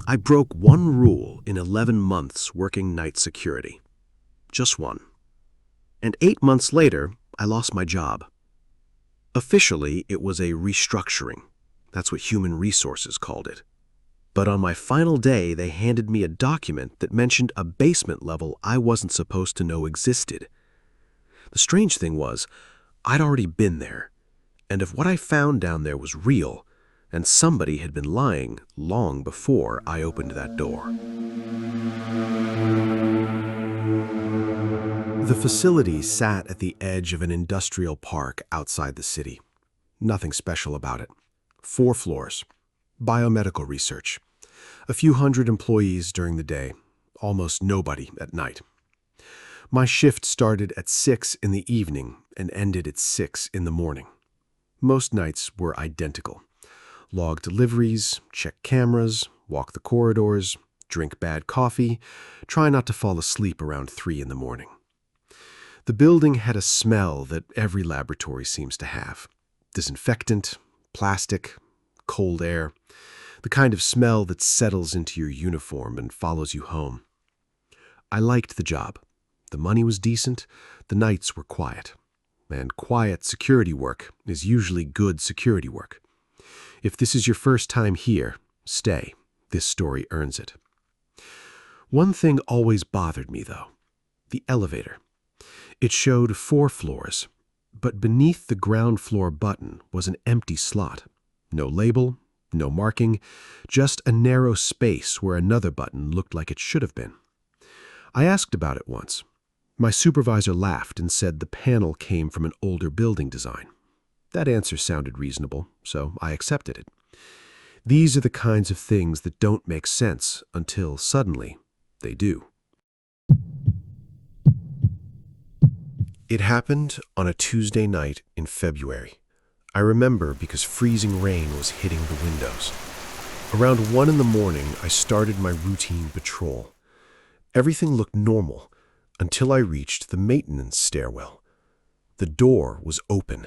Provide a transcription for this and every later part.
I broke one rule in 11 months working night security. Just one. And 8 months later, I lost my job. Officially, it was a restructuring. That's what human resources called it. But on my final day, they handed me a document that mentioned a basement level I wasn't supposed to know existed. The strange thing was, I'd already been there. And if what I found down there was real, and somebody had been lying long before I opened that door. The facility sat at the edge of an industrial park outside the city. Nothing special about it. 4 floors. Biomedical research. A few hundred employees during the day. Almost nobody at night. My shift started at 6 in the evening and ended at 6 in the morning. Most nights were identical. Log deliveries, check cameras, walk the corridors, drink bad coffee, try not to fall asleep around 3 in the morning. The building had a smell that every laboratory seems to have. Disinfectant, plastic, cold air, the kind of smell that settles into your uniform and follows you home. I liked the job. The money was decent, the nights were quiet. And quiet security work is usually good security work. If this is your first time here, stay. This story earns it. One thing always bothered me, though. The elevator. It showed 4 floors, but beneath the ground floor button was an empty slot. No label, no marking, just a narrow space where another button looked like it should have been. I asked about it once. My supervisor laughed and said the panel came from an older building design. That answer sounded reasonable, so I accepted it. These are the kinds of things that don't make sense until suddenly they do. It happened on a Tuesday night in February. I remember because freezing rain was hitting the windows. Around 1 in the morning, I started my routine patrol. Everything looked normal until I reached the maintenance stairwell. The door was open.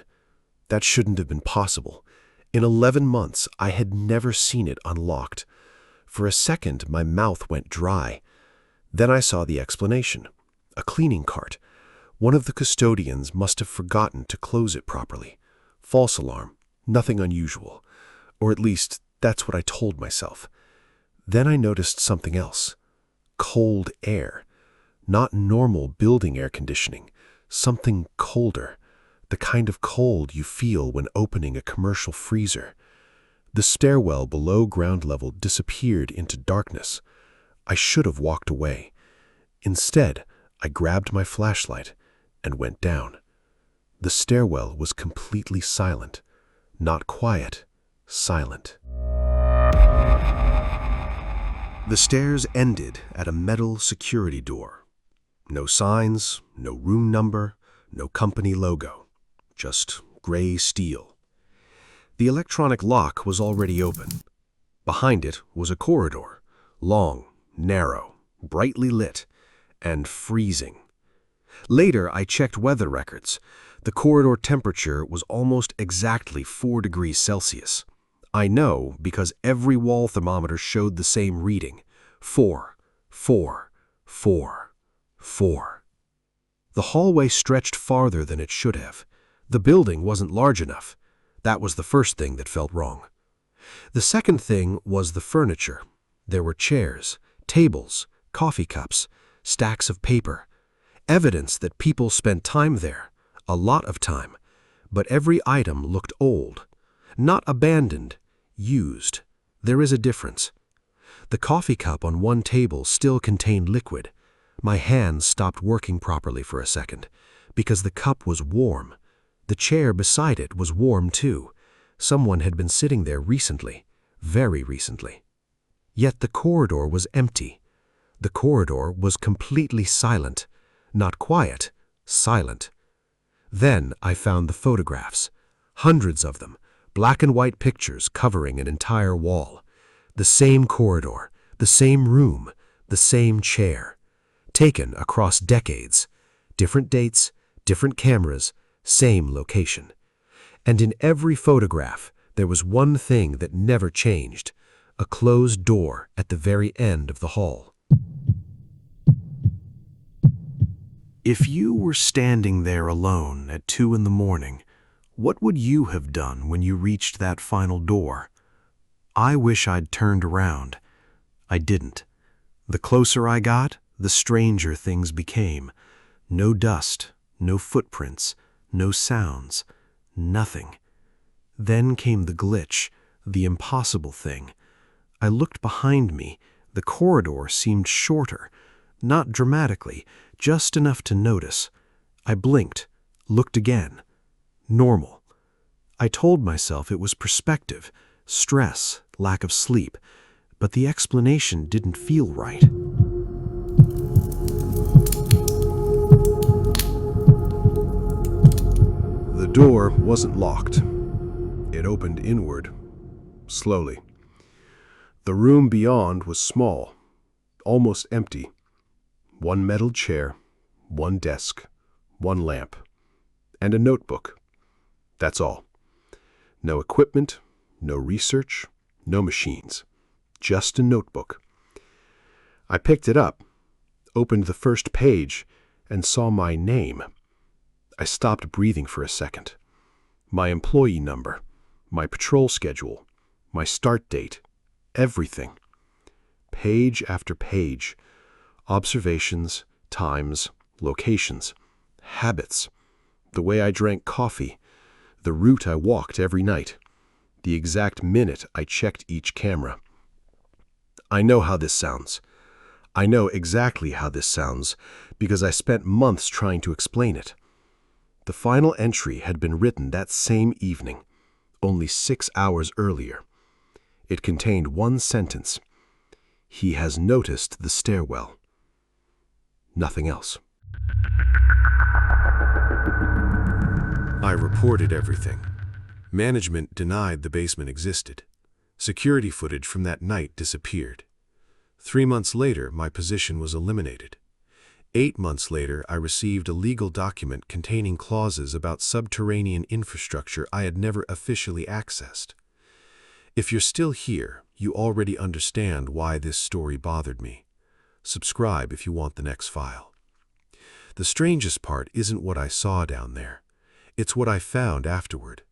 That shouldn't have been possible. In 11 months, I had never seen it unlocked. For a second, my mouth went dry. Then I saw the explanation. A cleaning cart. One of the custodians must have forgotten to close it properly. False alarm. Nothing unusual. Or at least, that's what I told myself. Then I noticed something else. Cold air. Not normal building air conditioning. Something colder. The kind of cold you feel when opening a commercial freezer. The stairwell below ground level disappeared into darkness. I should have walked away. Instead, I grabbed my flashlight and went down. The stairwell was completely silent. Not quiet, silent. The stairs ended at a metal security door. No signs, no room number, no company logo. Just gray steel. The electronic lock was already open. Behind it was a corridor, long, narrow, brightly lit, and freezing. Later, I checked weather records. The corridor temperature was almost exactly 4 degrees Celsius. I know because every wall thermometer showed the same reading. 4, 4, 4, 4. The hallway stretched farther than it should have. The building wasn't large enough. That was the first thing that felt wrong. The second thing was the furniture. There were chairs, tables, coffee cups, stacks of paper. Evidence that people spent time there, a lot of time, but every item looked old. Not abandoned, used. There is a difference. The coffee cup on one table still contained liquid. My hands stopped working properly for a second, because the cup was warm. The chair beside it was warm too. Someone had been sitting there recently, very recently. Yet the corridor was empty. The corridor was completely silent. Not quiet, silent. Then I found the photographs. Hundreds of them, black and white pictures covering an entire wall. The same corridor, the same room, the same chair. Taken across decades. Different dates, different cameras, same location. And in every photograph, there was one thing that never changed. a closed door at the very end of the hall. If you were standing there alone at 2 in the morning, what would you have done when you reached that final door? I wish I'd turned around. I didn't. The closer I got, the stranger things became. No dust, no footprints, no sounds, nothing. Then came the glitch, the impossible thing. I looked behind me. The corridor seemed shorter, not dramatically, just enough to notice. I blinked, looked again. Normal. I told myself it was perspective, stress, lack of sleep, but the explanation didn't feel right. The door wasn't locked. It opened inward, slowly. The room beyond was small, almost empty. One metal chair, one desk, one lamp, and a notebook. That's all. No equipment, no research, no machines. Just a notebook. I picked it up, opened the first page, and saw my name. I stopped breathing for a second. My employee number, my patrol schedule, my start date, everything. Page after page. Observations, times, locations, habits, the way I drank coffee, the route I walked every night, the exact minute I checked each camera. I know how this sounds. I know exactly how this sounds because I spent months trying to explain it. The final entry had been written that same evening, only 6 hours earlier. It contained one sentence. He has noticed the stairwell. Nothing else. I reported everything. Management denied the basement existed. Security footage from that night disappeared. 3 months later, my position was eliminated. 8 months later, I received a legal document containing clauses about subterranean infrastructure I had never officially accessed. If you're still here, you already understand why this story bothered me. Subscribe if you want the next file. The strangest part isn't what I saw down there. It's what I found afterward.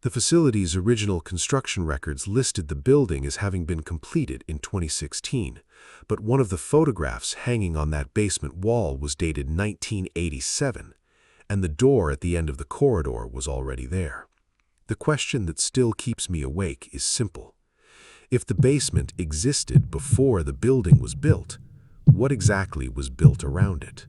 The facility's original construction records listed the building as having been completed in 2016, but one of the photographs hanging on that basement wall was dated 1987, and the door at the end of the corridor was already there. The question that still keeps me awake is simple. If the basement existed before the building was built, what exactly was built around it?